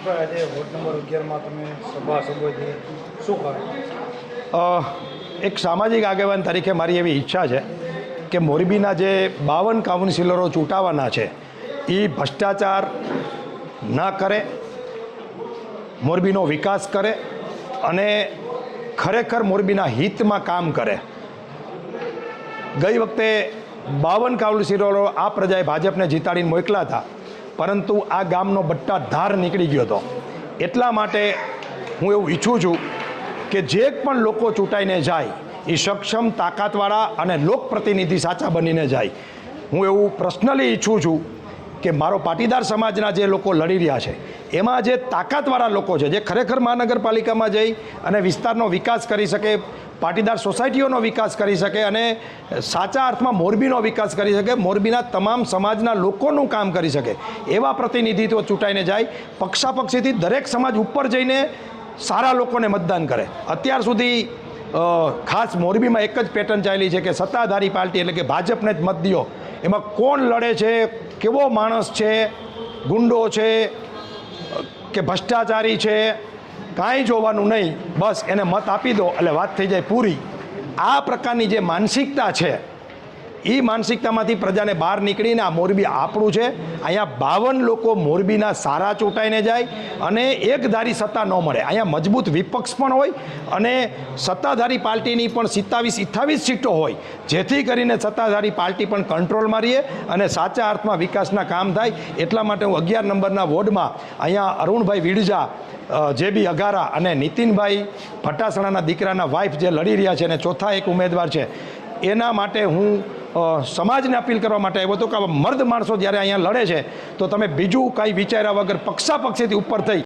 આજે ward number 11માં તમે સભા સંબોધી શું કહે? એક સામાજિક આગેવાન તરીકે મારી એવી ઈચ્છા છે કે મોરબીના જે 52 કાઉન્સિલરો ચૂંટાવાના છે એ ભ્રષ્ટાચાર ન કરે, મોરબીનો વિકાસ કરે અને ખરેખર મોરબીના હિતમાં કામ કરે. ગઈ વખતે 52 કાઉન્સિલરો આ પ્રજાએ ભાજપને જીતાડીને મોકલ્યા હતા, પરંતુ આ ગામનો બટ્ટાધાર નીકળી ગયો હતો. એટલા માટે હું એવું ઈચ્છું છું કે જે પણ લોકો ચૂંટાઈને જાય એ સક્ષમ, તાકાતવાળા અને લોકપ્રતિનિધિ સાચા બનીને જાય. હું એવું પર્સનલી ઈચ્છું છું કે મારો પાટીદાર સમાજના જે લોકો લડી રહ્યા છે એમાં જે તાકાતવાળા લોકો છે, જે ખરેખર મહાનગરપાલિકામાં જઈ અને વિસ્તારનો વિકાસ કરી શકે, પાટીદાર સોસાયટીઓનો વિકાસ કરી શકે અને સાચા અર્થમાં મોરબીનો વિકાસ કરી શકે, મોરબીના તમામ સમાજના લોકોનું કામ કરી શકે, એવા પ્રતિનિધિત્વ ચૂંટાઈને જાય. પક્ષાપક્ષીથી દરેક સમાજ ઉપર જઈને સારા લોકોને મતદાન કરે. અત્યાર સુધી ખાસ મોરબીમાં એક જ પેટર્ન ચાલી છે કે સત્તાધારી પાર્ટી એટલે કે ભાજપને જ મત દો. એમાં કોણ લડે છે, કેવો માણસ છે, ગુંડો છે કે ભ્રષ્ટાચારી છે, કાંઈ જોવાનું નહીં, બસ એને મત આપી દો એટલે વાત થઈ જાય પૂરી. આ પ્રકારની જે માનસિકતા છે એ માનસિકતામાંથી પ્રજાને બહાર નીકળીને આ મોરબી આપણું છે. અહીંયા 52 લોકો મોરબીના સારા ચૂંટાઈને જાય અને એકધારી સત્તા ન મળે. અહીંયા મજબૂત વિપક્ષ પણ હોય અને સત્તાધારી પાર્ટીની પણ 27-28 સીટો હોય, જેથી કરીને સત્તાધારી પાર્ટી પણ કંટ્રોલમાં રહીએ અને સાચા અર્થમાં વિકાસના કામ થાય. એટલા માટે હું 11 નંબરના વોર્ડમાં અહીંયા અરુણભાઈ વિડજા, જેબી અઘારા અને નીતિનભાઈ ભટ્ટાસણાના દીકરાના વાઇફ જે લડી રહ્યા છે અને ચોથા એક ઉમેદવાર છે, એના માટે હું સમાજને અપીલ કરવા માટે આવ્યો હતો કે મર્દ માણસો જ્યારે અહીંયા લડે છે તો તમે બીજું કાંઈ વિચાર્યા વગર પક્ષાપક્ષીથી ઉપર થઈ